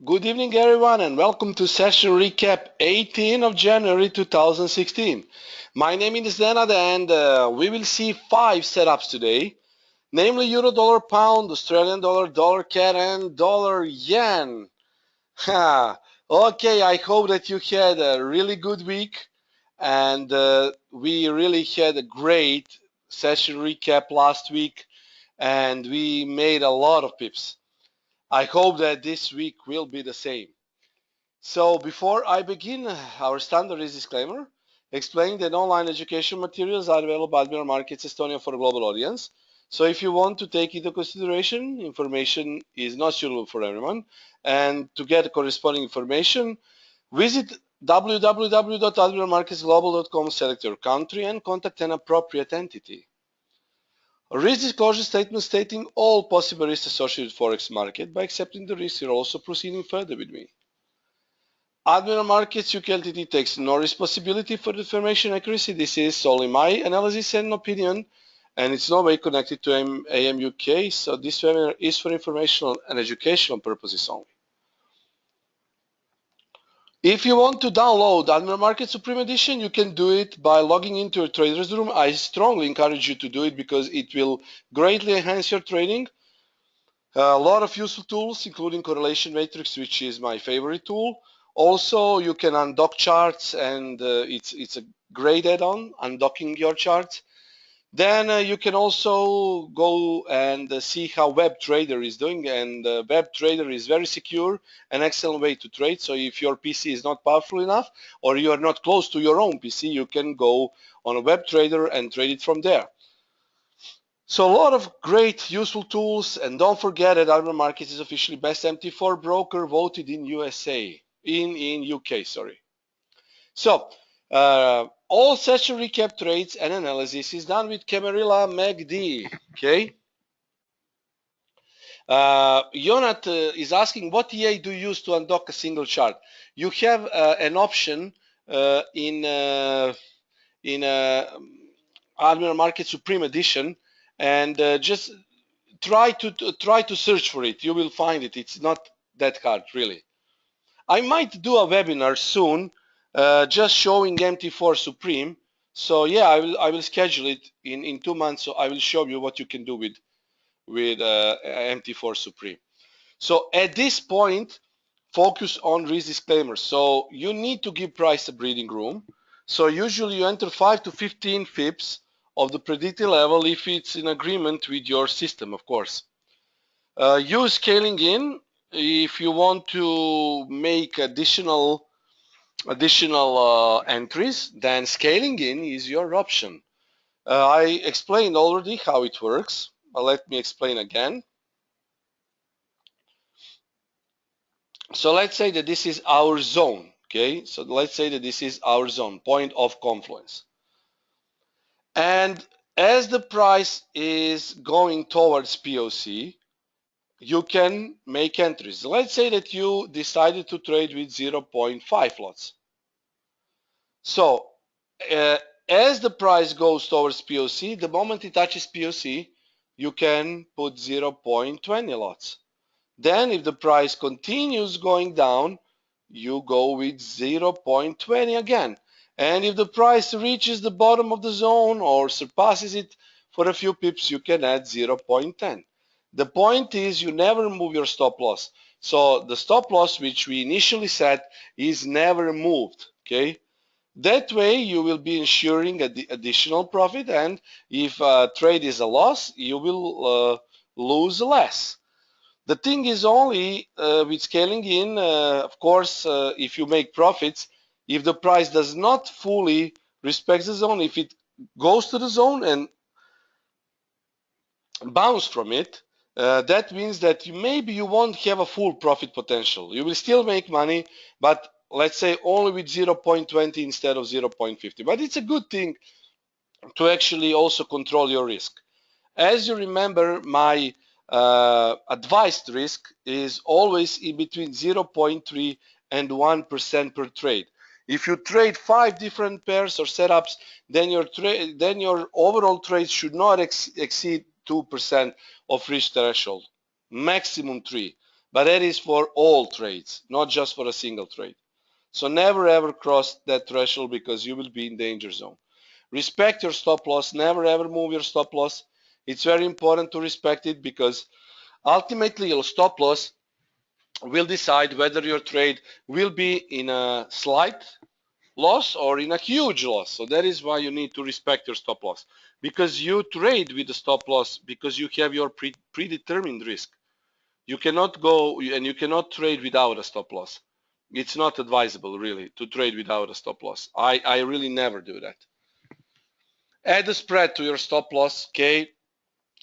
Good evening, everyone, and welcome to session recap 18 of January 2016. My name is Nenad, and we will see 5 setups today, namely Euro Dollar Pound, Australian Dollar, Dollar CAD, and Dollar Yen. Okay, I hope that you had a really good week, and we really had a great session recap last week, and we made a lot of pips. I hope that this week will be the same. So before I begin, our standard is disclaimer, explaining that online education materials are available at Admiral Markets Estonia for a global audience. So if you want to take into consideration, information is not suitable for everyone. And to get corresponding information, visit www.admiralmarketsglobal.com, select your country, and contact an appropriate entity. A risk disclosure statement stating all possible risks associated with Forex market. By accepting the risk, you're also proceeding further with me. Admiral Markets UK Ltd takes no responsibility for the information accuracy. This is solely my analysis and opinion, and it's no way connected to AM UK, so this webinar is for informational and educational purposes only. If you want to download Admiral Markets Supreme Edition, you can do it by logging into your trader's room. I strongly encourage you to do it because it will greatly enhance your trading. A lot of useful tools, including Correlation Matrix, which is my favorite tool. Also, you can undock charts, and it's a great add-on, undocking your charts. Then you can also go and see how WebTrader is doing, and WebTrader is very secure, an excellent way to trade. So if your PC is not powerful enough, or you are not close to your own PC, you can go on a WebTrader and trade it from there. So a lot of great useful tools, and don't forget that Admiral Markets is officially best MT4 broker voted in USA, in UK, sorry. So all session recap trades and analysis is done with Camarilla MACD, okay? Jonat is asking, what EA do you use to undock a single chart? You have an option in Admiral Market Supreme Edition, and just try to search for it. You will find it. It's not that hard, really. I might do a webinar soon, just showing MT4 Supreme. So yeah, I will schedule it in 2 months. So I will show you what you can do with MT4 Supreme. So at this point, focus on risk disclaimers. So you need to give price a breathing room. So usually you enter 5 to 15 FIPS of the predicted level if it's in agreement with your system, of course. Use scaling in if you want to make additional entries, then scaling in is your option. I explained already how it works, but let me explain again. So let's say that this is our zone, okay? So let's say that this is our zone, point of confluence. And as the price is going towards POC, you can make entries. Let's say that you decided to trade with 0.5 lots. So as the price goes towards POC, the moment it touches POC, you can put 0.20 lots. Then if the price continues going down, you go with 0.20 again. And if the price reaches the bottom of the zone or surpasses it for a few pips, you can add 0.10. The point is you never move your stop loss. So the stop loss which we initially set is never moved, okay? That way you will be ensuring additional profit, and if trade is a loss, you will lose less. The thing is only with scaling in, of course, if you make profits, if the price does not fully respect the zone, if it goes to the zone and bounce from it, that means that maybe you won't have a full profit potential. You will still make money, but let's say only with 0.20 instead of 0.50. But it's a good thing to actually also control your risk. As you remember, my advised risk is always in between 0.3 and 1% per trade. If you trade 5 different pairs or setups, then your overall trade should not exceed 2% of risk threshold, maximum 3. But that is for all trades, not just for a single trade. So never ever cross that threshold because you will be in danger zone. Respect your stop loss. Never ever move your stop loss. It's very important to respect it because ultimately your stop loss will decide whether your trade will be in a slight loss or in a huge loss. So that is why you need to respect your stop loss, because you trade with the stop loss because you have your predetermined risk. You cannot go and you cannot trade without a stop loss. It's not advisable really to trade without a stop loss. I really never do that. Add a spread to your stop loss, okay?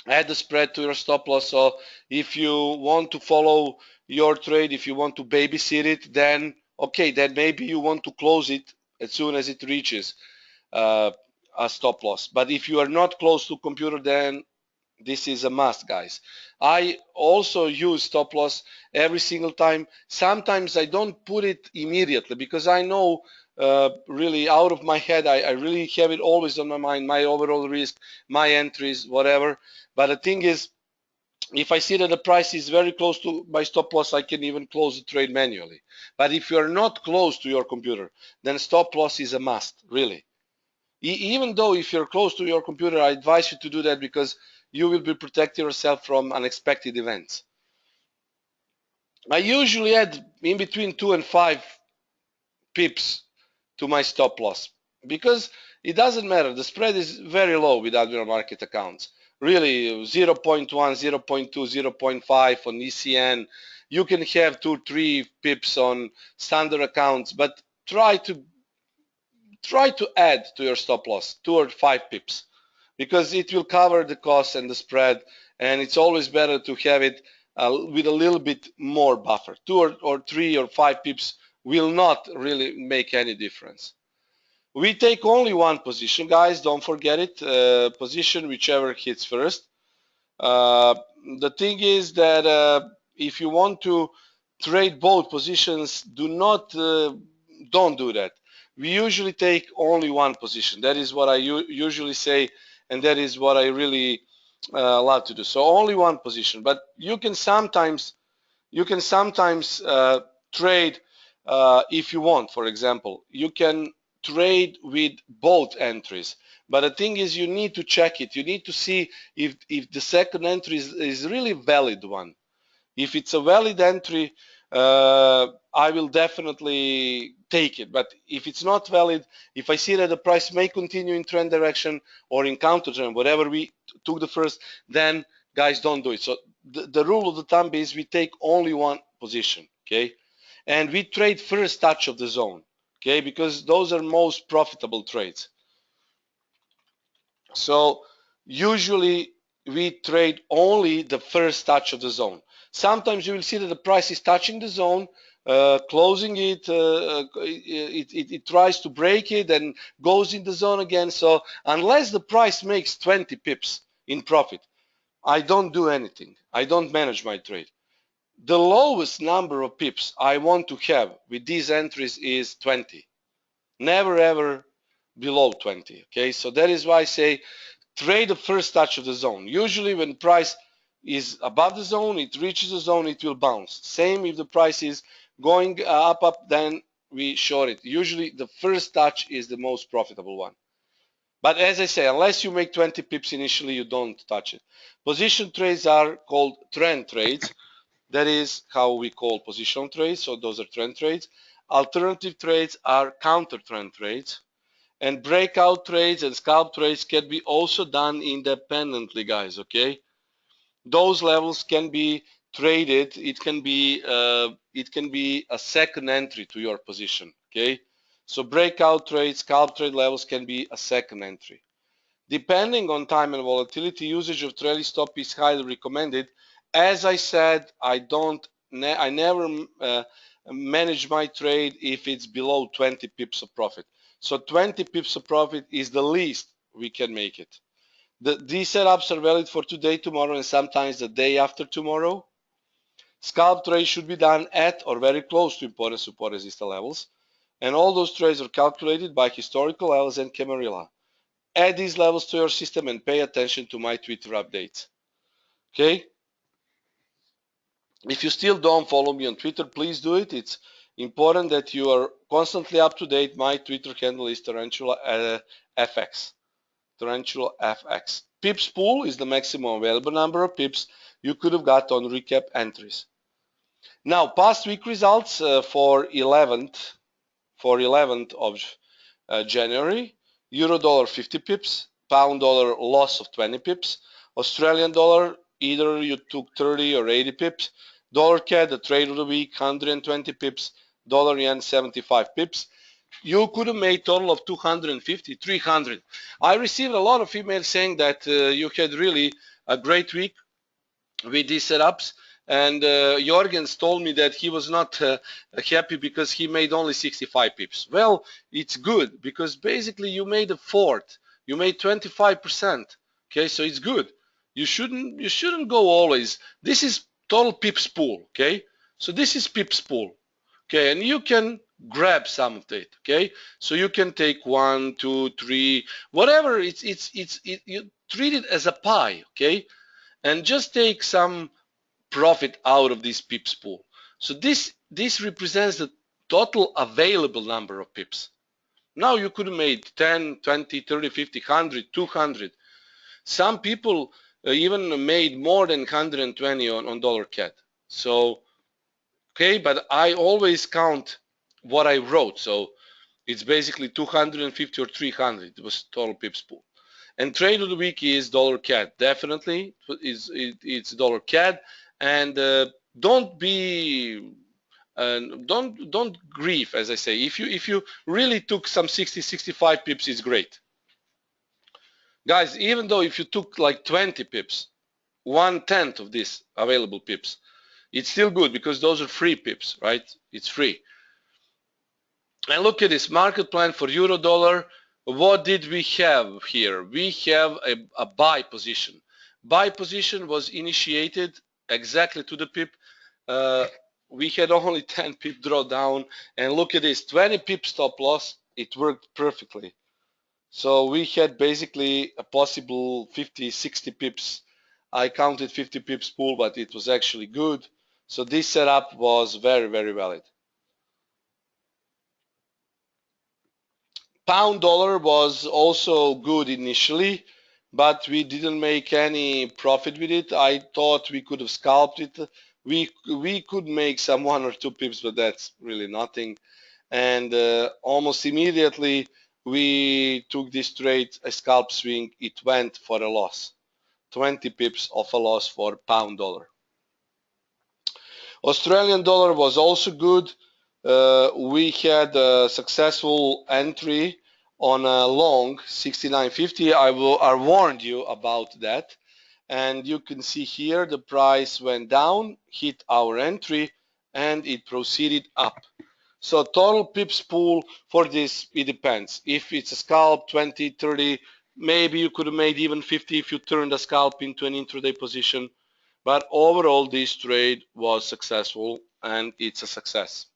Add the spread to your stop loss. So if you want to follow your trade, if you want to babysit it, then okay, then maybe you want to close it as soon as it reaches uh, a stop loss. But if you are not close to computer, then this is a must, guys. I also use stop loss every single time. Sometimes I don't put it immediately because I know really out of my head, I really have it always on my mind, my overall risk, my entries, whatever. But the thing is, if I see that the price is very close to my stop loss, I can even close the trade manually. But if you're not close to your computer, then stop loss is a must, really. Even though if you're close to your computer, I advise you to do that because you will be protecting yourself from unexpected events. I usually add in between 2 and 5 pips to my stop loss because it doesn't matter. The spread is very low with Admiral Market accounts. Really 0.1, 0.2, 0.5 on ECN. You can have 2-3 pips on standard accounts, but try to add to your stop loss 2 or 5 pips because it will cover the cost and the spread, and it's always better to have it with a little bit more buffer. 2 or 3 or 5 pips will not really make any difference. We take only one position, guys, don't forget it. Position whichever hits first. uh, the thing is that if you want to trade both positions, don't do that. We usually take only one position. That is what I usually say, and that is what I really love to do. So only one position, but you can sometimes trade if you want. For example, you can trade with both entries, but the thing is you need to check it. You need to see if the second entry is really valid one. If it's a valid entry, I will definitely take it. But if it's not valid, if I see that the price may continue in trend direction or in counter trend, whatever we took the first, then guys, don't do it. So the rule of the thumb is we take only one position, okay? And we trade first touch of the zone, okay? Because those are most profitable trades. So usually we trade only the first touch of the zone. Sometimes you will see that the price is touching the zone, closing it, it tries to break it and goes in the zone again. So unless the price makes 20 pips in profit, I don't do anything. I don't manage my trade. The lowest number of pips I want to have with these entries is 20. Never ever below 20. Okay, so that is why I say trade the first touch of the zone. Usually when price is above the zone, it reaches the zone, it will bounce. Same if the price is going up, then we short it. Usually the first touch is the most profitable one. But as I say, unless you make 20 pips initially, you don't touch it. Position trades are called trend trades. That is how we call positional trades. So those are trend trades. Alternative trades are counter trend trades. And breakout trades and scalp trades can be also done independently, guys, okay? Those levels can be traded. It can be a second entry to your position, okay? So breakout trades, scalp trade levels can be a second entry. Depending on time and volatility, usage of trailing stop is highly recommended. As I said, I never manage my trade if it's below 20 pips of profit. So 20 pips of profit is the least we can make it. These setups are valid for today, tomorrow, and sometimes the day after tomorrow. Scalp trades should be done at or very close to important support resistance levels. And all those trades are calculated by historical levels and Camarilla. Add these levels to your system and pay attention to my Twitter updates. Okay? If you still don't follow me on Twitter, please do it. It's important that you are constantly up to date. My Twitter handle is Tarantula FX. Tarantula FX. Pips pool is the maximum available number of pips you could have got on recap entries. Now, past week results for 11th of January. Euro dollar 50 pips, pound dollar loss of 20 pips, Australian dollar either you took 30 or 80 pips, dollar CAD the trade of the week 120 pips, dollar yen 75 pips. You could have made total of 250, 300. I received a lot of emails saying that you had really a great week with these setups, and Jorgens told me that he was not happy because he made only 65 pips. Well, it's good because basically you made a fourth, you made 25%. Okay, so it's good. You shouldn't go always. This is total pips pool. Okay, so this is pips pool. Okay, and you can grab some of it. Okay, so you can take 1, 2, 3, whatever. You treat it as a pie. Okay, and just take some profit out of this pips pool. So this represents the total available number of pips. Now you could have made 10, 20, 30, 50, 100, 200. Some people even made more than 120 on dollar CAD. So, okay, but I always count what I wrote. So it's basically 250 or 300. It was total pips pool. And trade of the week is dollar CAD. Definitely, it's dollar CAD. And don't be, don't grieve, as I say. If you really took some 60, 65 pips, it's great, guys. Even though if you took like 20 pips, 1/10 of this available pips, it's still good because those are free pips, right? It's free. And look at this market plan for euro dollar. What did we have here? We have a buy position. Buy position was initiated exactly to the pip. We had only 10 pip drawdown, and look at this, 20 pip stop loss. It worked perfectly. So we had basically a possible 50, 60 pips. I counted 50 pips pool, but it was actually good. So this setup was very, very valid. Pound dollar was also good initially, but we didn't make any profit with it. I thought we could have scalped it. We could make some 1 or 2 pips, but that's really nothing. And almost immediately we took this trade, a scalp swing. It went for a loss, 20 pips of a loss for pound dollar. Australian dollar was also good. We had a successful entry on a long 69.50. I warned you about that, and you can see here the price went down, hit our entry, and it proceeded up. So total pips pool for this, it depends. If it's a scalp, 20, 30, maybe you could have made even 50 if you turned a scalp into an intraday position. But overall, this trade was successful, and it's a success.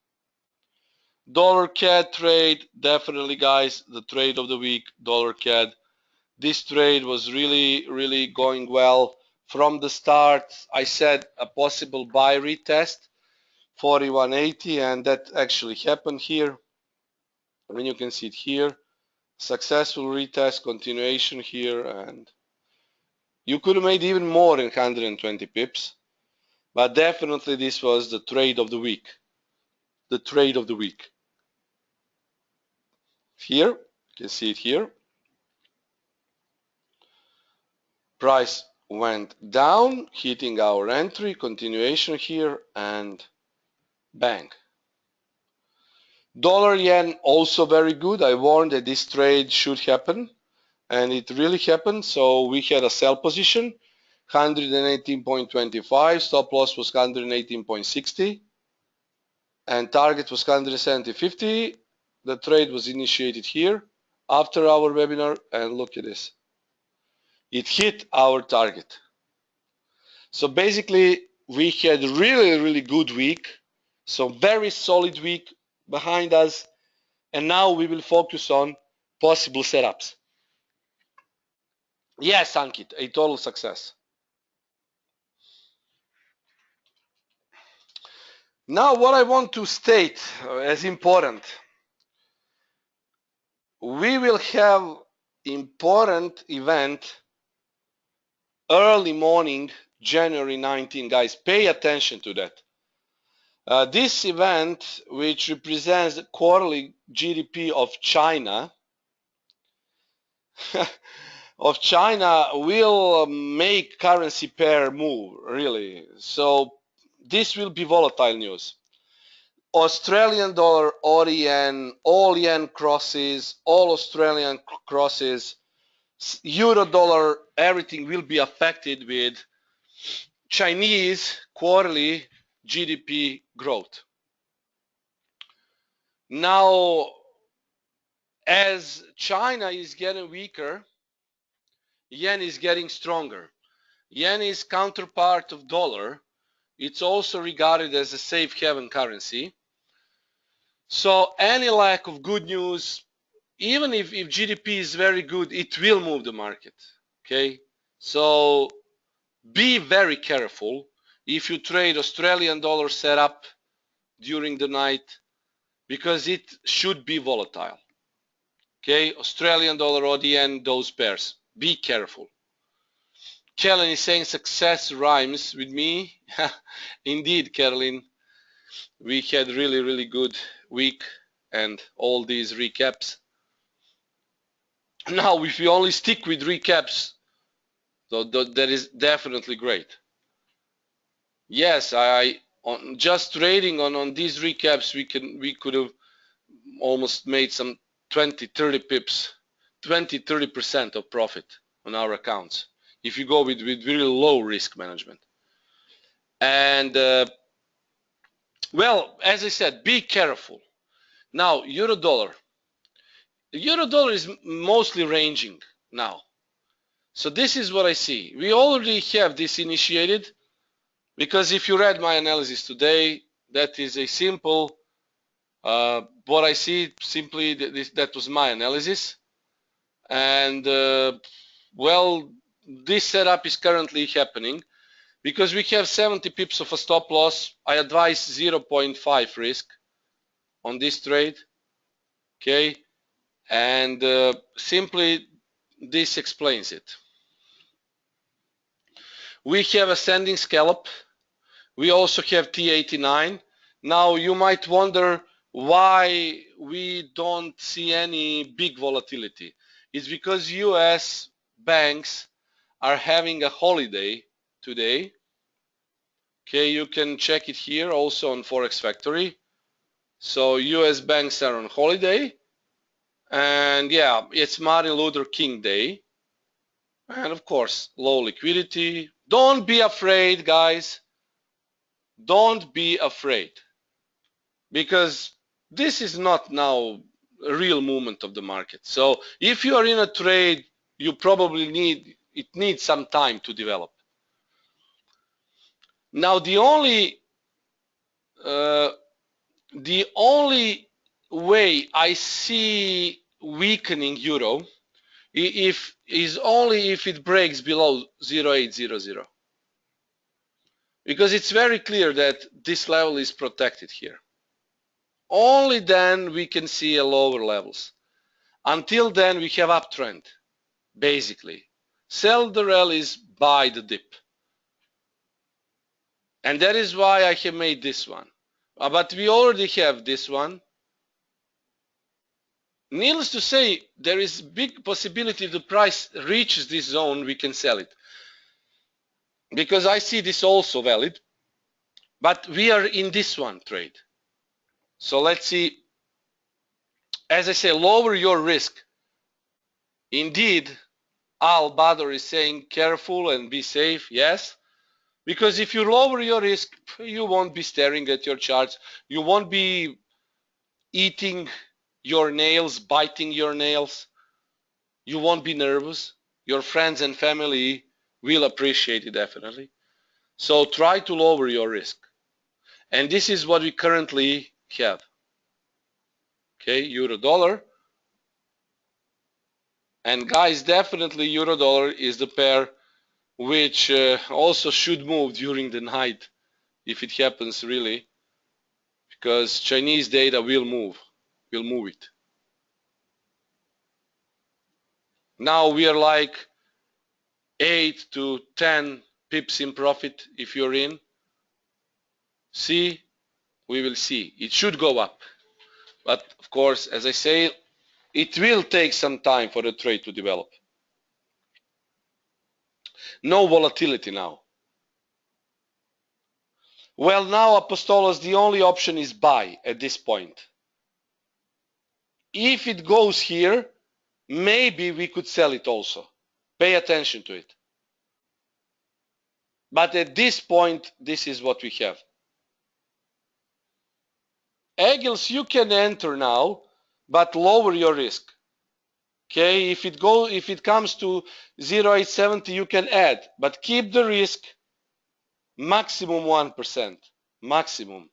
Dollar CAD trade, definitely, guys, the trade of the week, dollar CAD. This trade was really going well from the start. I said a possible buy retest, 41.80, and that actually happened here. And you can see it here, successful retest, continuation here, and you could have made even more than 120 pips. But definitely this was the trade of the week. The trade of the week. Here, you can see it here. Price went down, hitting our entry, continuation here, and bang. Dollar yen also very good. I warned that this trade should happen, and it really happened. So we had a sell position, 118.25, stop loss was 118.60, and target was 170.50. The trade was initiated here after our webinar, and look at this. It hit our target. So basically, we had really good week. So very solid week behind us. And now we will focus on possible setups. Yes, Ankit, a total success. Now what I want to state as important, we will have important event early morning January 19, guys. Pay attention to that. This event, which represents the quarterly GDP of China, will make currency pair move, really. So this will be volatile news. Australian dollar, AUD yen, all yen crosses, all Australian crosses, euro dollar, everything will be affected with Chinese quarterly GDP growth. Now, as China is getting weaker, yen is getting stronger. Yen is counterpart of dollar. It's also regarded as a safe haven currency. So any lack of good news, even if GDP is very good, it will move the market. Okay, so be very careful if you trade Australian dollar setup during the night, because it should be volatile. Okay, Australian dollar, AUD yen, those pairs, be careful. Kellen is saying success rhymes with me. Indeed, Caroline, we had really good week and all these recaps. Now, if you only stick with recaps, so that is definitely great. Yes, on just trading on these recaps, we could have almost made some 20-30 pips, 20-30% of profit on our accounts if you go with really low risk management. And well, as I said, be careful. Now, euro dollar. The euro dollar is mostly ranging now. So this is what I see. We already have this initiated, because if you read my analysis today, that is a simple, what I see simply, that was my analysis. And well, this setup is currently happening because we have 70 pips of a stop loss. I advise 0.5 risk on this trade. Okay, and simply this explains it. We have ascending scallop. We also have T89. Now you might wonder why we don't see any big volatility. It's because US banks are having a holiday today. Okay, you can check it here also on Forex Factory. So US banks are on holiday, and yeah, it's Martin Luther King Day. And of course, low liquidity. Don't be afraid, guys. Don't be afraid, because this is not now a real movement of the market. So if you are in a trade, you probably needs some time to develop. Now the only way I see weakening euro is only if it breaks below 0.800, because it's very clear that this level is protected here. Only then we can see lower levels. Until then, we have uptrend, basically. Sell the rallies, buy the dip. And that is why I have made this one. But we already have this one. Needless to say, there is big possibility the price reaches this zone, we can sell it. Because I see this also valid. But we are in this one trade. So let's see. As I say, lower your risk. Indeed, Al Badr is saying careful and be safe. Yes. Because if you lower your risk, you won't be staring at your charts. You won't be eating your nails, biting your nails. You won't be nervous. Your friends and family will appreciate it definitely. So try to lower your risk. And this is what we currently have. Okay, euro dollar. And guys, definitely euro dollar is the pair which also should move during the night if it happens really. because Chinese data will move it. Now we are like 8 to 10 pips in profit if you're in. See, we will see. It should go up. But of course, as I say, it will take some time for the trade to develop. No volatility now. Well, now, Apostolos, the only option is buy at this point. If it goes here, maybe we could sell it also. Pay attention to it. But at this point, this is what we have. Egils, you can enter now, but lower your risk. Okay, if it comes to 0.870, you can add, but keep the risk maximum 1%. Maximum.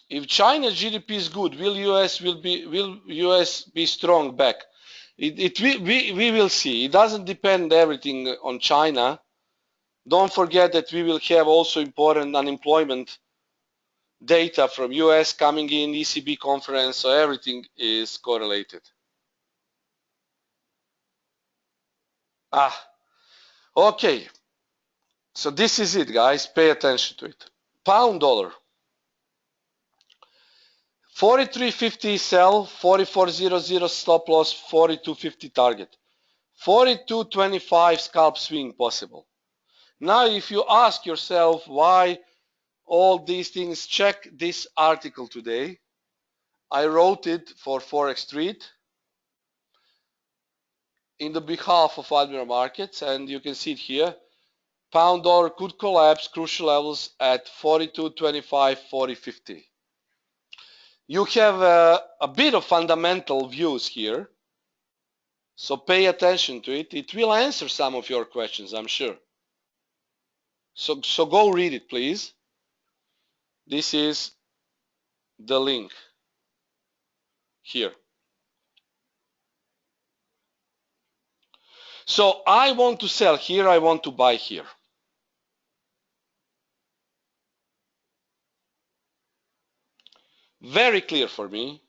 If China GDP is good, will US be strong back? We will see. It doesn't depend everything on China. Don't forget that we will have also important unemployment data from US coming in, ECB conference, so everything is correlated. Okay. So this is it, guys. Pay attention to it. Pound dollar. 43.50 sell, 44.00 stop loss, 42.50 target. 42.25 scalp swing possible. Now, if you ask yourself why all these things, check this article today. I wrote it for Forex Street in the behalf of Admiral Markets, and you can see it here. Pound dollar could collapse, crucial levels at 42.25, 40.50. You have a bit of fundamental views here, so pay attention to it. It will answer some of your questions, I'm sure. So go read it, please. This is the link here. So I want to sell here, I want to buy here. Very clear for me.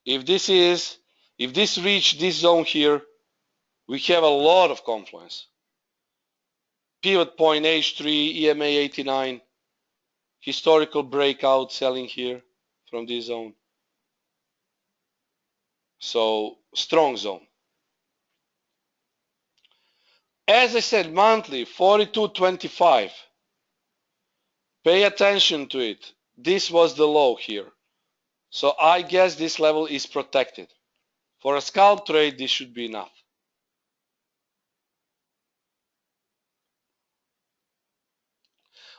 If this reach this zone here, we have a lot of confluence. Pivot point H3, EMA 89, historical breakout selling here from this zone. So strong zone. As I said, monthly 42.25. Pay attention to it. This was the low here. So I guess this level is protected. For a scalp trade, this should be enough.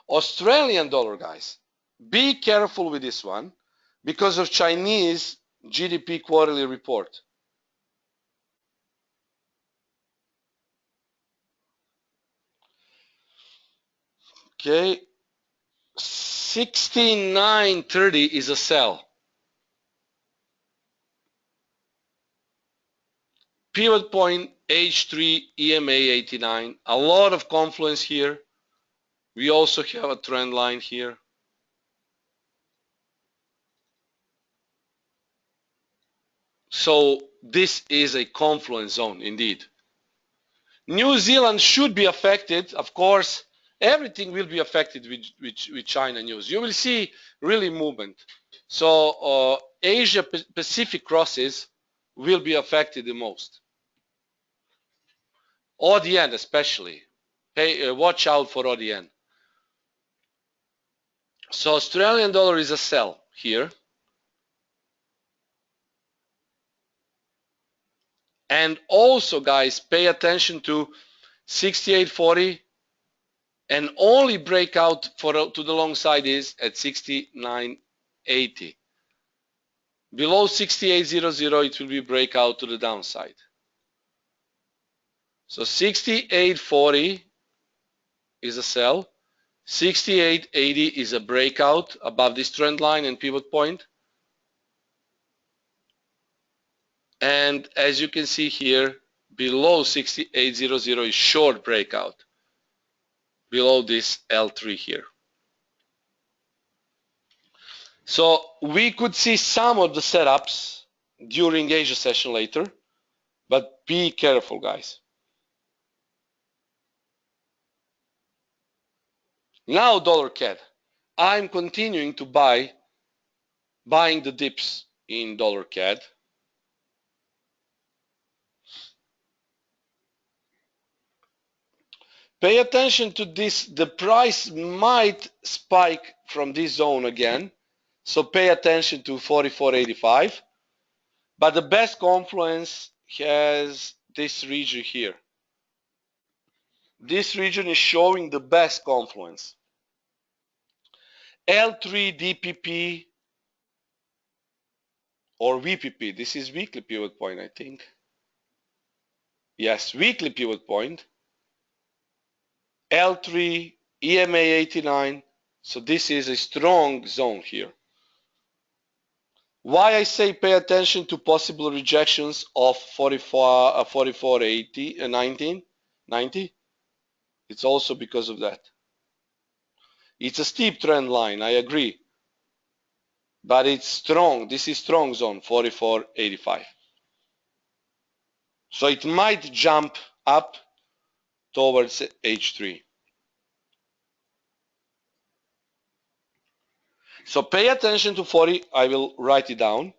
Australian dollar, guys. Be careful with this one because of Chinese GDP quarterly report. Okay. 69.30 is a sell. Pivot point H3 EMA 89. A lot of confluence here. We also have a trend line here. So this is a confluence zone indeed. New Zealand should be affected. Of course, everything will be affected with China news. You will see really movement. So Asia Pacific crosses will be affected the most. ODN especially. Hey, watch out for ODN. So Australian dollar is a sell here. And also, guys, pay attention to 68.40 and only breakout to the long side is at 69.80. Below 68.00, it will be breakout to the downside. So 68.40 is a sell. 68.80 is a breakout above this trend line and pivot point. And as you can see here, below 68.00 is short breakout. below this L3 here. So we could see some of the setups during Asia session later, but be careful, guys. Now dollar CAD. I'm continuing to buying the dips in dollar CAD. Pay attention to this. The price might spike from this zone again. So pay attention to 44.85. But the best confluence has this region here. This region is showing the best confluence. L3 DPP or VPP. This is weekly pivot point, I think. Yes, weekly pivot point. L3 EMA 89. So this is a strong zone here. Why I say pay attention to possible rejections of 44.80 and 90? It's also because of that. It's a steep trend line, I agree. But it's strong. This is strong zone, 44.85. So it might jump up towards H3. So pay attention to 40. I will write it down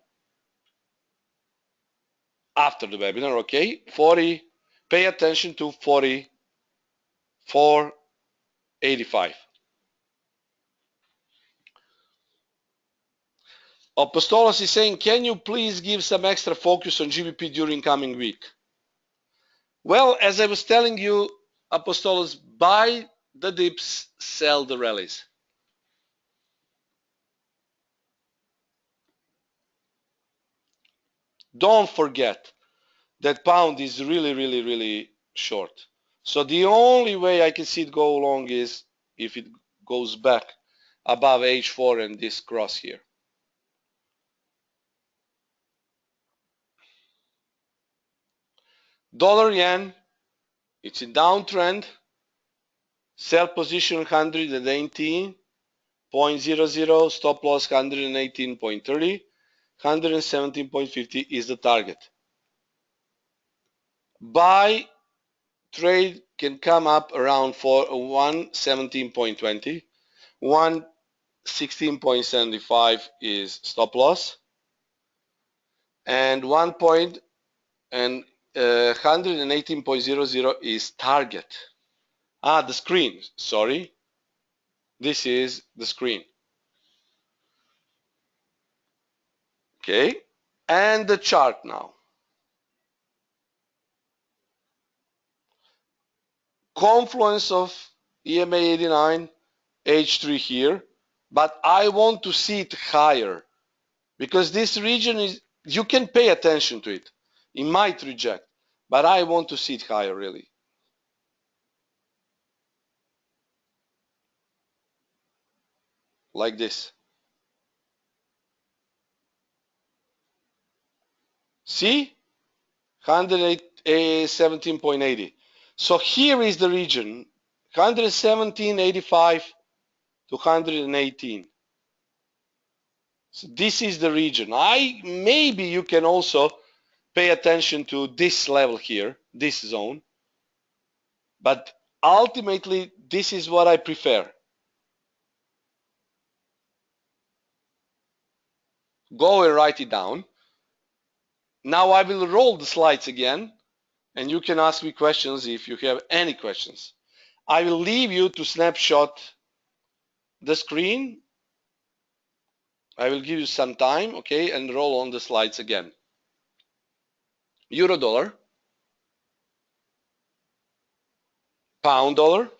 after the webinar, okay? 40. Pay attention to 44.85. Apostolos is saying, can you please give some extra focus on GBP during coming week? Well, as I was telling you, Apostolos, buy the dips, sell the rallies. Don't forget that pound is really short. So the only way I can see it go long is if it goes back above H4 and this cross here. Dollar yen, it's a downtrend. Sell position 118.00, stop loss 118.30, 117.50 is the target. Buy trade can come up around for 117.20, 116.75 is stop loss, and 118.00 is target. The screen, sorry. This is the screen. Okay, and the chart now. Confluence of EMA 89, H3 here, but I want to see it higher because this region is, you can pay attention to it. It might reject, but I want to see it higher really. Like this. See? 117.80. So here is the region, 117.85 to 118. So this is the region. Maybe you can also pay attention to this level here, this zone. But ultimately, this is what I prefer. Go and write it down. Now I will roll the slides again, and you can ask me questions if you have any questions. I will leave you to snapshot the screen. I will give you some time, okay, and roll on the slides again. Euro dollar, pound dollar,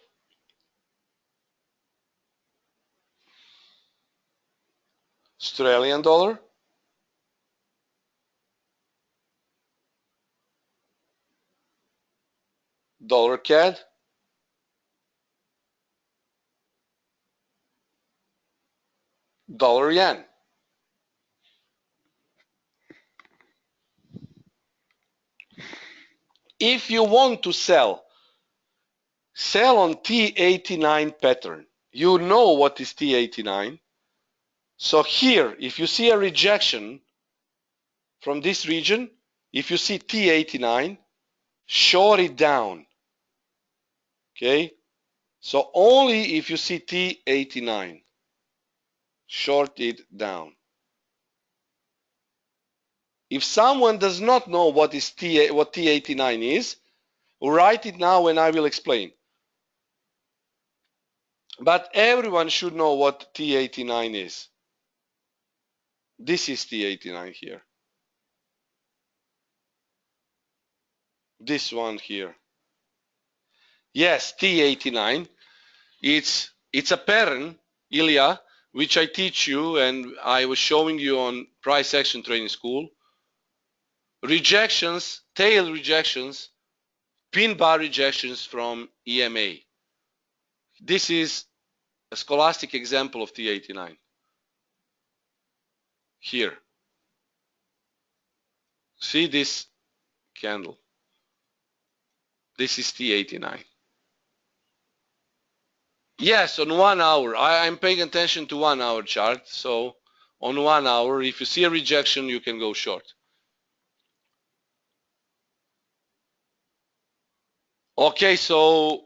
Australian dollar, dollar CAD, dollar yen. If you want to sell Sell on T89 pattern. You know what is T89. So here, if you see a rejection from this region, if you see T89, short it down. Okay? So only if you see T89, short it down. If someone does not know what T89 is, write it now and I will explain. But everyone should know what T89 is. This is T89 here. This one here. Yes, T89. It's a pattern, Ilya, which I teach you and I was showing you on price action training school. Rejections, tail rejections, pin bar rejections from EMA. This is a scholastic example of T89. Here. See this candle. This is T89. Yes, on 1 hour. I'm paying attention to 1 hour chart. So on 1 hour, if you see a rejection, you can go short. Okay, so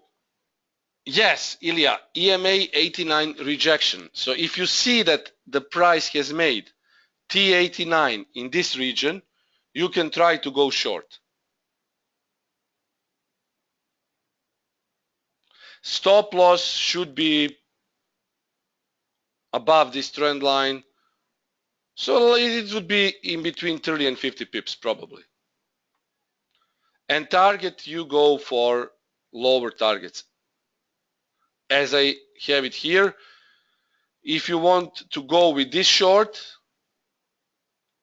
yes, Ilya, EMA 89 rejection. So if you see that the price has made T89 in this region, you can try to go short. Stop loss should be above this trend line. So it would be in between 30 and 50 pips probably. And target, you go for lower targets. As I have it here, if you want to go with this short,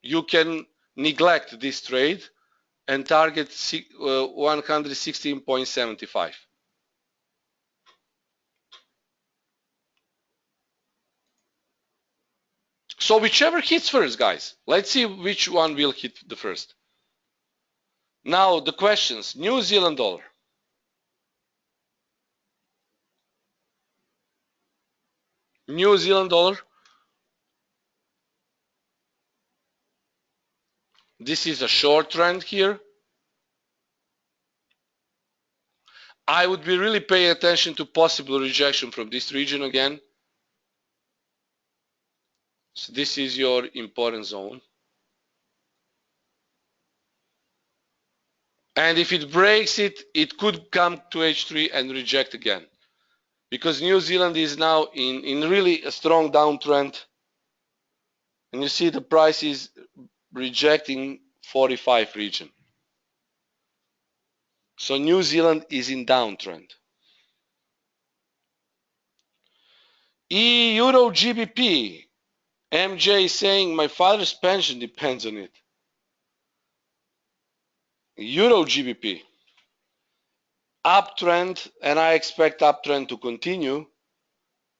you can neglect this trade and target 116.75. So whichever hits first, guys. Let's see which one will hit the first. Now the questions. New Zealand dollar. New Zealand dollar. This is a short trend here. I would be really paying attention to possible rejection from this region again. So this is your important zone. And if it breaks it, it could come to H3 and reject again. Because New Zealand is now in really a strong downtrend. And you see the price is rejecting 45 region. So New Zealand is in downtrend. Euro GBP. MJ saying my father's pension depends on it. Euro GBP. Uptrend, and I expect uptrend to continue.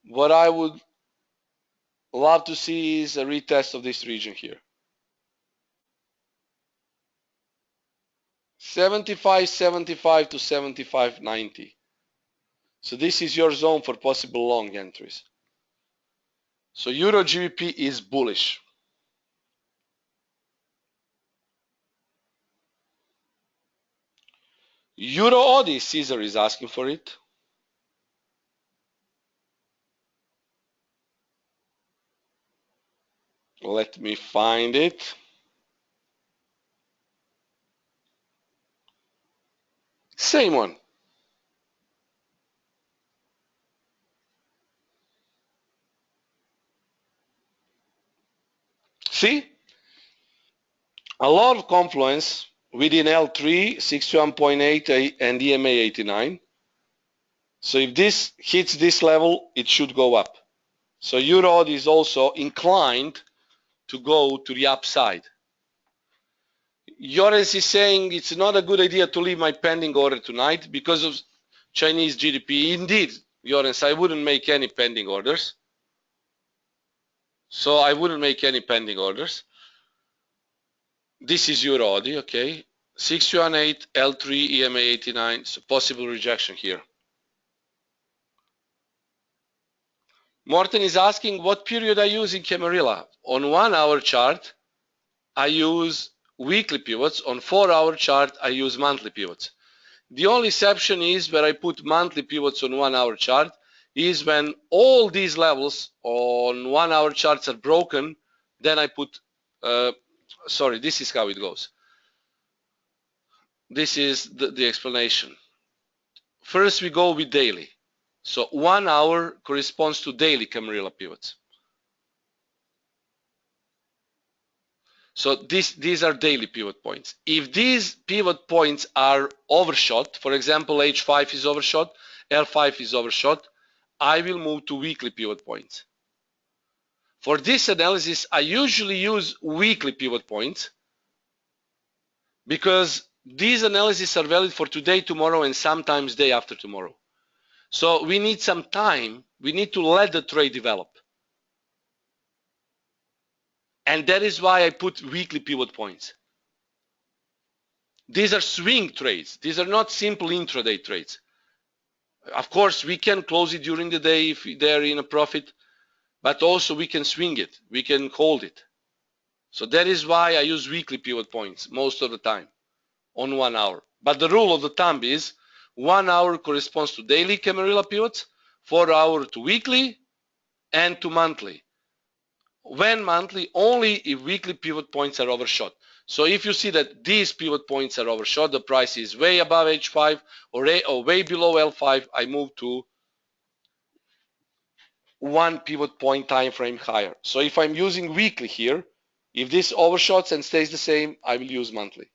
What I would love to see is a retest of this region here. 75.75 to 75.90. So this is your zone for possible long entries. So Euro GBP is bullish. Euro AUD, Caesar is asking for it. Let me find it. Same one. See? A lot of confluence within L3, 61.8 and EMA 89. So if this hits this level, it should go up. So Euro is also inclined to go to the upside. Joris is saying it's not a good idea to leave my pending order tonight because of Chinese GDP. Indeed, Joris, I wouldn't make any pending orders. So I wouldn't make any pending orders. This is Euro AUD, okay. 618, L3, EMA 89, so possible rejection here. Morten is asking what period I use in Camarilla. On 1 hour chart, I use weekly pivots. On 4 hour chart, I use monthly pivots. The only exception is where I put monthly pivots on 1 hour chart is when all these levels on 1 hour charts are broken, then I put, sorry, this is how it goes. This is the explanation. First, we go with daily. So 1 hour corresponds to daily Camarilla pivots. So these are daily pivot points. If these pivot points are overshot, for example, H5 is overshot, L5 is overshot, I will move to weekly pivot points. For this analysis, I usually use weekly pivot points because these analyses are valid for today, tomorrow, and sometimes day after tomorrow. So we need some time. We need to let the trade develop. And that is why I put weekly pivot points. These are swing trades. These are not simple intraday trades. Of course, we can close it during the day if they're in a profit, but also we can swing it. We can hold it. So that is why I use weekly pivot points most of the time on 1 hour. But the rule of the thumb is 1 hour corresponds to daily Camarilla pivots, 4 hours to weekly, and to monthly. When monthly, only if weekly pivot points are overshot. So if you see that these pivot points are overshot, the price is way above H5 or way below L5, I move to 1 pivot point time frame higher. So if I'm using weekly here, if this overshots and stays the same, I will use monthly.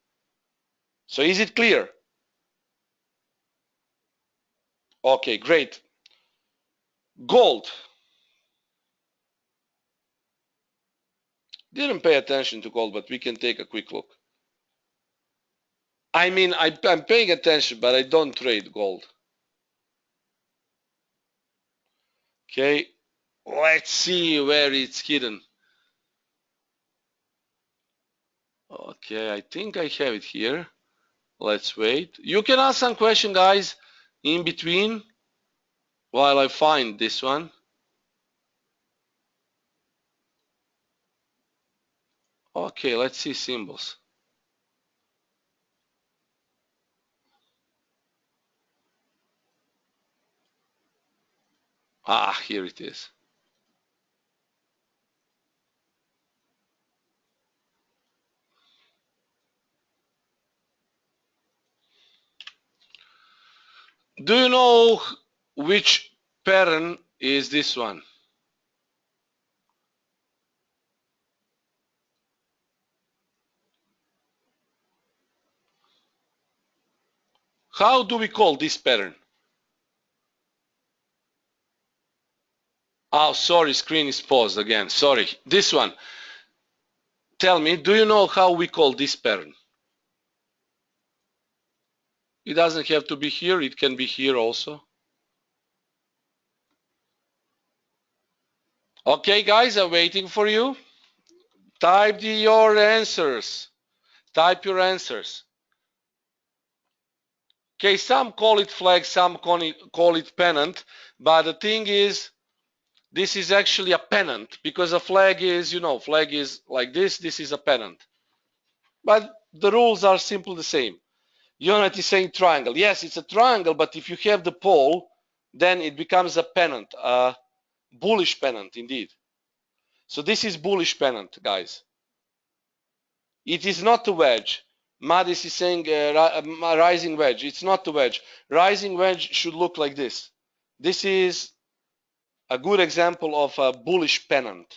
So is it clear? Okay, great. Gold. Didn't pay attention to gold, but we can take a quick look. I mean, I'm paying attention, but I don't trade gold. Okay, let's see where it's hidden. Okay, I think I have it here. Let's wait. You can ask some question, guys, in between while I find this one. Okay, let's see symbols. Ah, here it is. Do you know which pattern is this one? How do we call this pattern? Oh, sorry, screen is paused again. Sorry. This one. Tell me, do you know how we call this pattern? It doesn't have to be here. It can be here also. Okay, guys, I'm waiting for you. Type your answers. Type your answers. Okay, some call it flag, some call it pennant, but the thing is, this is actually a pennant because a flag is, you know, flag is like this. This is a pennant. But the rules are simple the same. Unit is saying triangle. Yes, it's a triangle, but if you have the pole, then it becomes a pennant, a bullish pennant indeed. So this is bullish pennant, guys. It is not a wedge. Madis is saying rising wedge. It's not a wedge. Rising wedge should look like this. This is a good example of a bullish pennant.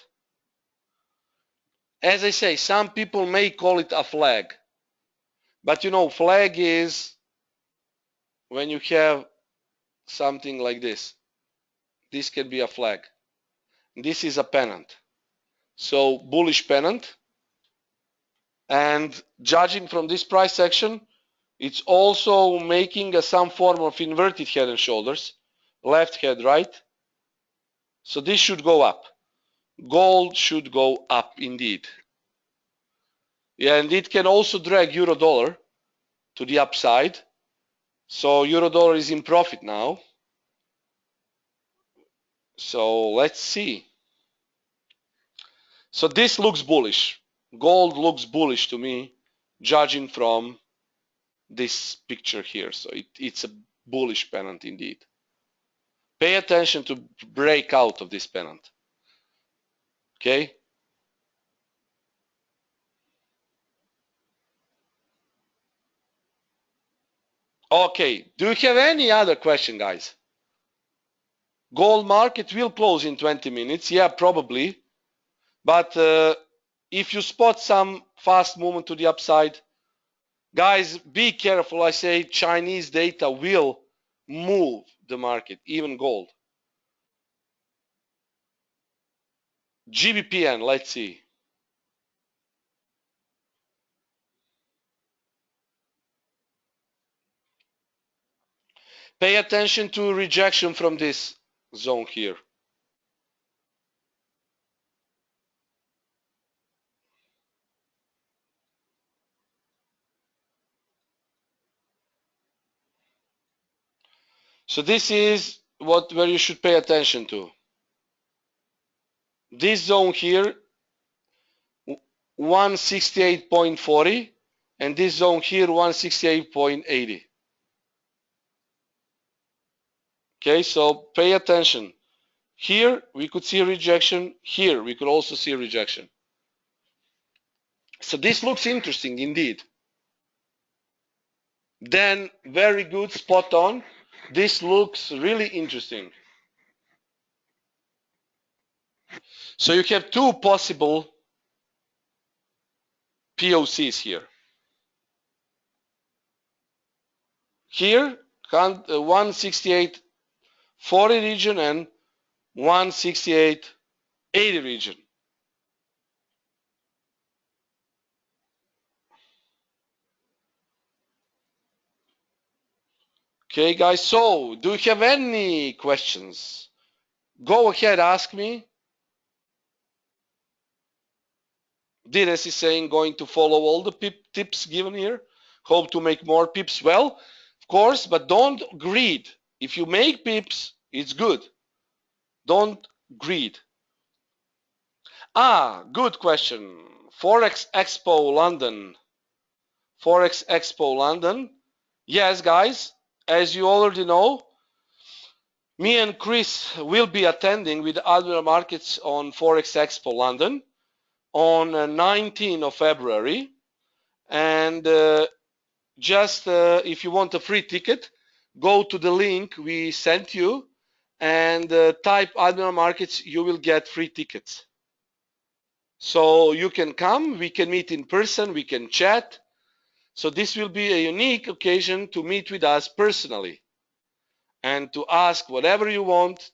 As I say, some people may call it a flag. But you know, flag is when you have something like this. This can be a flag. This is a pennant. So bullish pennant. And judging from this price action, it's also making some form of inverted head and shoulders. Left head, right. So this should go up. Gold should go up indeed. Yeah, and it can also drag euro dollar to the upside. So euro dollar is in profit now. So let's see. So this looks bullish. Gold looks bullish to me, judging from this picture here. So it's a bullish pennant indeed. Pay attention to break out of this pennant. Okay. Okay. Do you have any other question, guys? Gold market will close in 20 minutes. Yeah, probably. But if you spot some fast movement to the upside, guys, be careful. I say Chinese data will move the market, even gold. GBPN, let's see. Pay attention to rejection from this zone here. So this is where you should pay attention to. This zone here, 168.40, and this zone here, 168.80. Okay, so pay attention. Here we could see a rejection. Here we could also see a rejection. So this looks interesting indeed. Then very good, spot on. This looks really interesting. So you have two possible POCs here. Here, 168.40 region and 168.80 region. Okay, guys, so do you have any questions? Go ahead, ask me. Dines is saying going to follow all the tips given here. Hope to make more pips. Well, of course, but don't greed. If you make pips, it's good. Don't greed. Good question. Forex Expo London. Forex Expo London. Yes, guys, as you already know, me and Chris will be attending with Admiral Markets on Forex Expo London on 19th of February. And if you want a free ticket, go to the link we sent you and type Admiral Markets, you will get free tickets. So you can come, we can meet in person, we can chat. So this will be a unique occasion to meet with us personally and to ask whatever you want,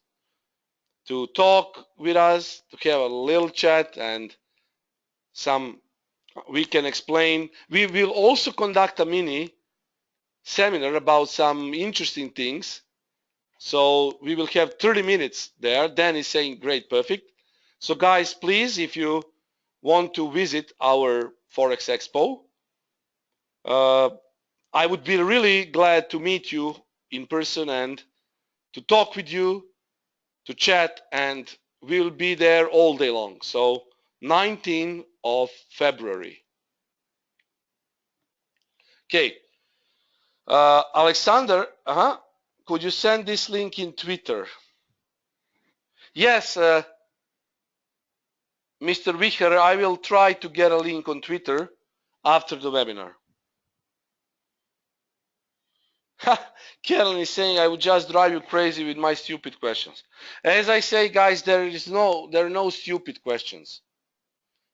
to talk with us, to have a little chat, and we can explain. We will also conduct a mini seminar about some interesting things. So we will have 30 minutes there. Dan is saying great, perfect. So guys, please, if you want to visit our Forex Expo, I would be really glad to meet you in person and to talk with you, to chat, and we'll be there all day long. So 19th of February. Okay. Alexander, could you send this link in Twitter? Yes, Mr. Wicher, I will try to get a link on Twitter after the webinar. Kellen is saying I would just drive you crazy with my stupid questions. As I say, guys, there are no stupid questions.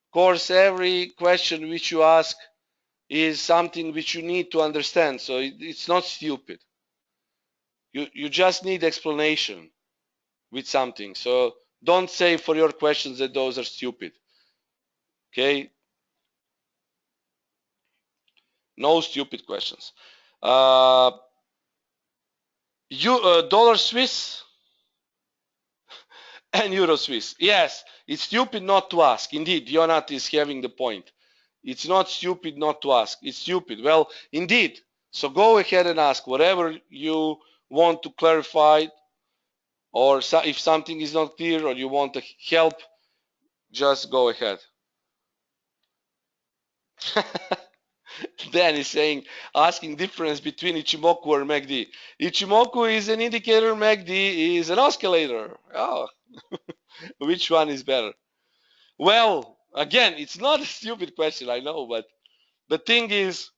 Of course, every question which you ask is something which you need to understand, so it's not stupid. You just need explanation with something. So don't say for your questions that those are stupid. Okay? No stupid questions. Dollar Swiss and Euro Swiss. Yes, it's stupid not to ask. Indeed, Jonat is having the point. It's not stupid not to ask. It's stupid. Well, indeed. So go ahead and ask whatever you want to clarify. or if something is not clear or you want help, just go ahead. Dan is saying, asking difference between Ichimoku or MACD. Ichimoku is an indicator, MACD is an oscillator. Oh, which one is better? Well, again, it's not a stupid question, I know, but the thing is,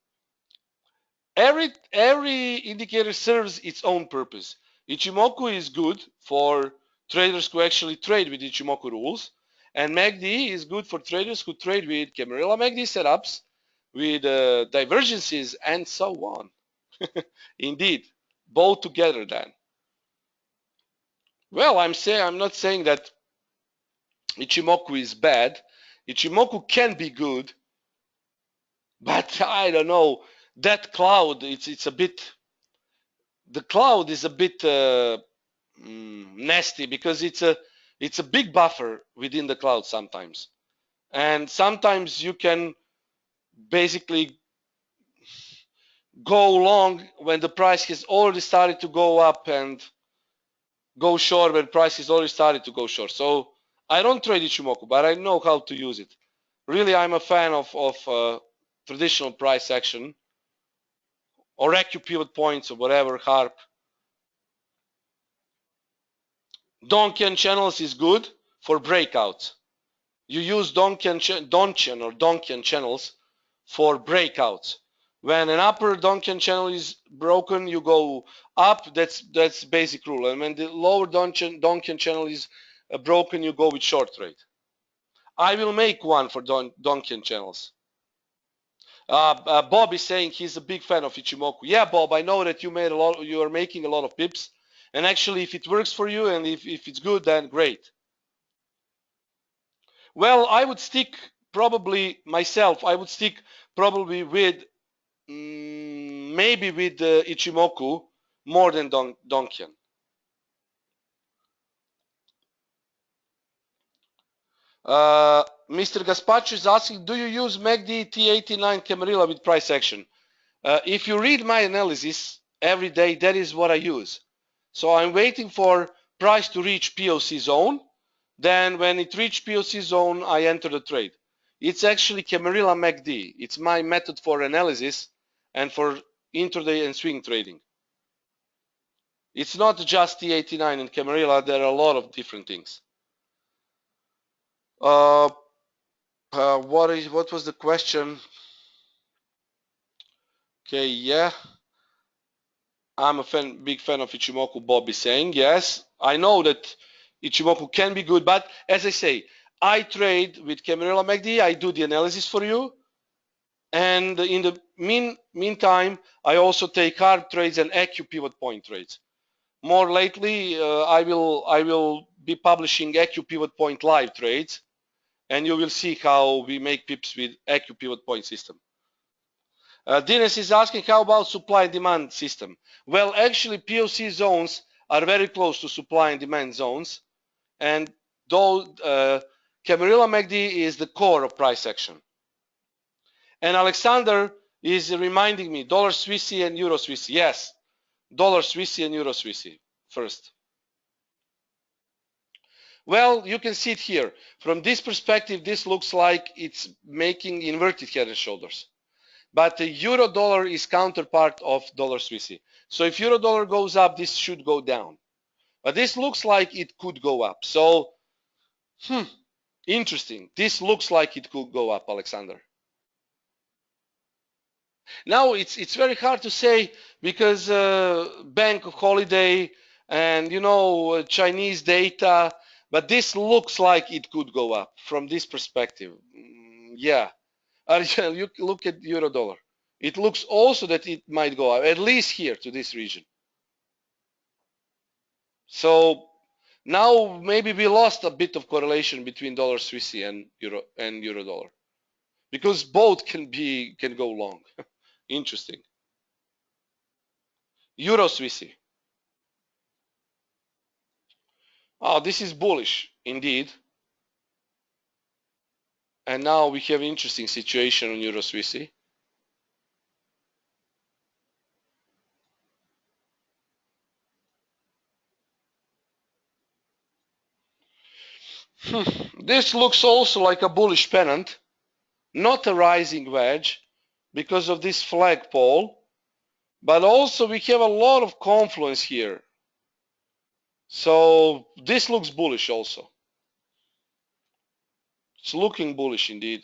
every indicator serves its own purpose. Ichimoku is good for traders who actually trade with Ichimoku rules, and MACD is good for traders who trade with Camarilla MACD setups, with divergences, and so on. Indeed, both together then. Well, I'm not saying that Ichimoku is bad. Ichimoku can be good, but I don't know. That cloud, it's a bit. The cloud is a bit nasty because it's a big buffer within the cloud sometimes, and sometimes you can basically go long when the price has already started to go up and go short when price has already started to go short. So I don't trade Ichimoku, but I know how to use it. Really, I'm a fan of traditional price action or AQ pivot points or whatever, harp. Donchian channels is good for breakouts. You use Donchian or Donchian channels for breakouts. When an upper Donchian channel is broken, you go up. That's basic rule. And when the lower Donchian channel is broken, you go with short trade. I will make one for Donchian channels. Bob is saying he's a big fan of Ichimoku. Yeah, Bob, I know that you are making a lot of pips. And actually, if it works for you and if it's good, then great. Well, I would stick probably myself. I would stick probably with maybe with Ichimoku more than Donkian. Mr. Gaspacho is asking, do you use MACD T89 Camarilla with price action? If you read my analysis every day, that is what I use. So I'm waiting for price to reach POC zone. Then when it reaches POC zone, I enter the trade. It's actually Camarilla MACD. It's my method for analysis and for intraday and swing trading. It's not just T89 and Camarilla. There are a lot of different things. What was the question? Okay, yeah. I'm a big fan of Ichimoku, Bob is saying. Yes, I know that Ichimoku can be good, but as I say, I trade with Camarilla MACD. I do the analysis for you. And in the meantime, I also take hard trades and AQ pivot point trades. More lately, I will be publishing AQ pivot point live trades, and you will see how we make pips with AQ pivot point system. Dinesh is asking, how about supply and demand system? Well, actually, POC zones are very close to supply and demand zones, and though Camarilla MACD is the core of price action. And Alexander is reminding me, dollar Swissy and euro Swissy. Yes, dollar Swissy and euro Swissy first. Well, you can see it here. From this perspective, this looks like it's making inverted head and shoulders. But the euro dollar is counterpart of dollar Swissy. So if euro dollar goes up, this should go down. But this looks like it could go up. So, interesting. This looks like it could go up, Alexander. Now it's very hard to say because bank holiday and Chinese data, but this looks like it could go up from this perspective. Yeah, you look at euro dollar. It looks also that it might go up at least here to this region. So now maybe we lost a bit of correlation between dollar Swissy and euro dollar because both can go long. Interesting. Euro Swissy. Oh, this is bullish indeed. And now we have an interesting situation on Euro Swissy. This looks also like a bullish pennant, not a rising wedge because of this flagpole, but also we have a lot of confluence here. So this looks bullish also. It's looking bullish indeed.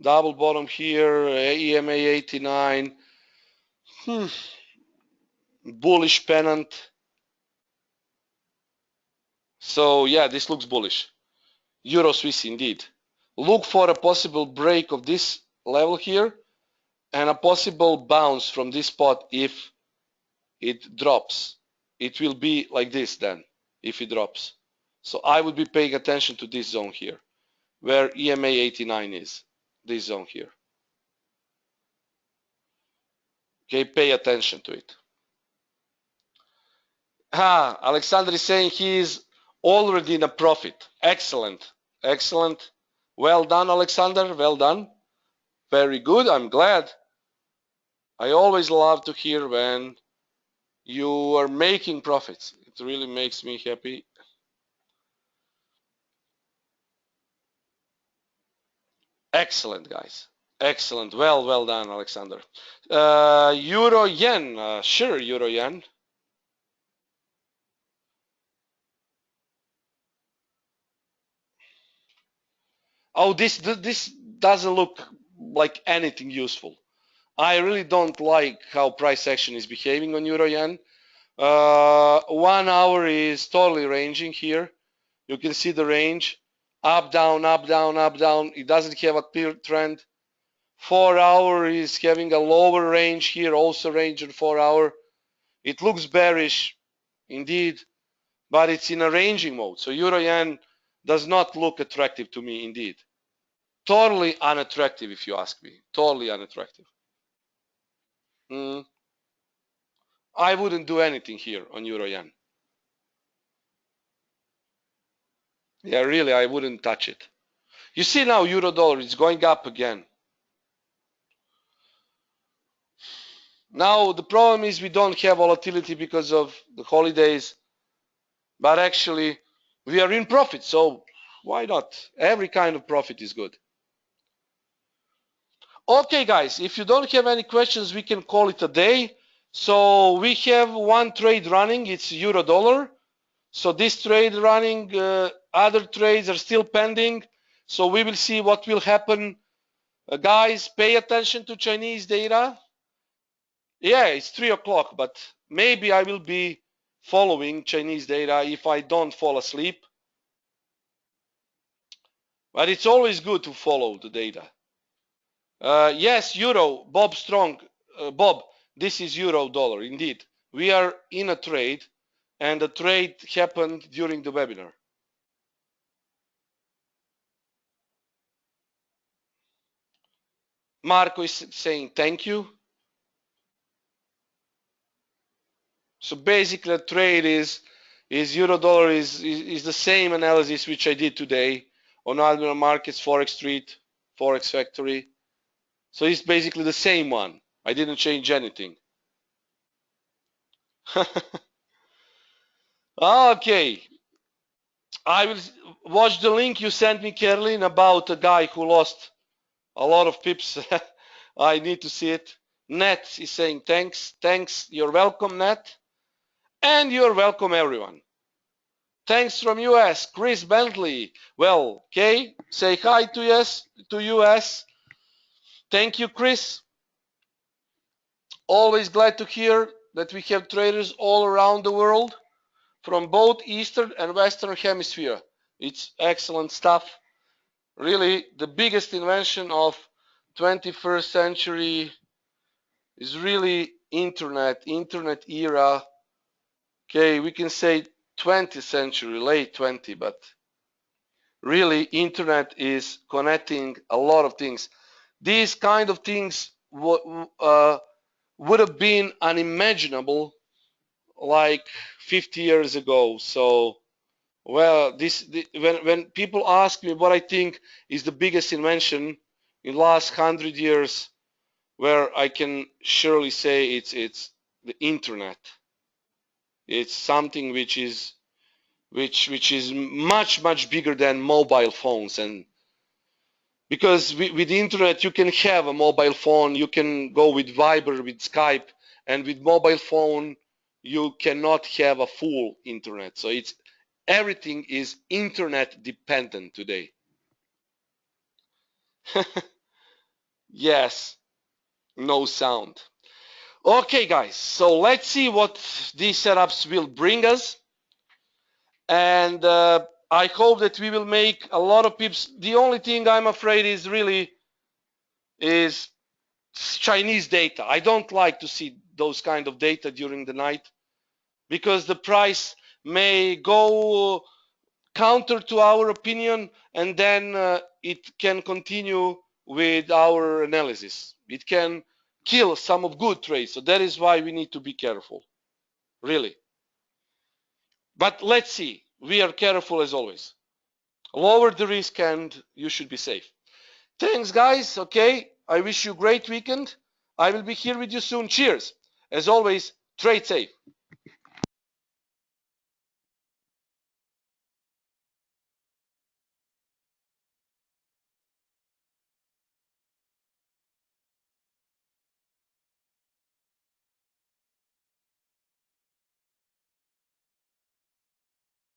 Double bottom here, EMA 89. Bullish pennant. So yeah, this looks bullish. Euro Swiss indeed. Look for a possible break of this level here and a possible bounce from this spot if it drops. It will be like this then if it drops. So I would be paying attention to this zone here where EMA 89 is, this zone here. Okay, pay attention to it. Alexander is saying he is already in a profit. Excellent, excellent. Well done, Alexander, well done. Very good, I'm glad. I always love to hear when you are making profits. It really makes me happy. Excellent, guys. Excellent. Well done, Alexander. Euro yen. Sure, Euro yen. Oh, this doesn't look like anything useful. I really don't like how price action is behaving on Euro yen. 1 hour is totally ranging here. You can see the range. Up, down, up, down, up, down. It doesn't have a clear trend. 4 hour is having a lower range here, also range on 4 hour. It looks bearish indeed, but it's in a ranging mode. So Euro yen does not look attractive to me indeed. Totally unattractive if you ask me. Totally unattractive. I wouldn't do anything here on Euro yen. Yeah, really, I wouldn't touch it. You see now Euro dollar is going up again. Now the problem is we don't have volatility because of the holidays, but actually we are in profit, so why not? Every kind of profit is good. Okay, guys, if you don't have any questions, we can call it a day. So we have one trade running, it's euro dollar. So this trade running, other trades are still pending. So we will see what will happen. Guys, pay attention to Chinese data. Yeah, it's 3 o'clock, but maybe I will be following Chinese data if I don't fall asleep. But it's always good to follow the data. Yes, euro, Bob Strong. Bob, this is euro dollar, indeed. We are in a trade, and the trade happened during the webinar. Marco is saying thank you. So basically, the trade is euro dollar is the same analysis which I did today on Admiral Markets, Forex Street, Forex Factory. So it's basically the same one. I didn't change anything. Okay. I will watch the link you sent me, Kerlin, about a guy who lost a lot of pips. I need to see it. Net is saying thanks. Thanks. You're welcome, Net. And you're welcome, everyone. Thanks from US, Chris Bentley. Well, okay, say hi to US. Thank you, Chris. Always glad to hear that we have traders all around the world from both Eastern and Western Hemisphere. It's excellent stuff. Really, the biggest invention of 21st century is really internet era. Okay, we can say 20th century, late 20, but really internet is connecting a lot of things. These kind of things would have been unimaginable like 50 years ago. So, well, when people ask me what I think is the biggest invention in the last 100 years, where I can surely say it's the internet. It's something which is much bigger than mobile phones. And because with the internet you can have a mobile phone, you can go with Viber, with Skype, and with mobile phone you cannot have a full internet. So it's everything is internet dependent today. Yes, no sound. Okay, guys, so let's see what these setups will bring us. And I hope that we will make a lot of pips. The only thing I'm afraid is really is Chinese data. I don't like to see those kind of data during the night because the price may go counter to our opinion, and then it can continue with our analysis. It can kill some of good trades. So that is why we need to be careful, really. But let's see. We are careful as always. Lower the risk and you should be safe. Thanks, guys. Okay. I wish you a great weekend. I will be here with you soon. Cheers. As always, trade safe.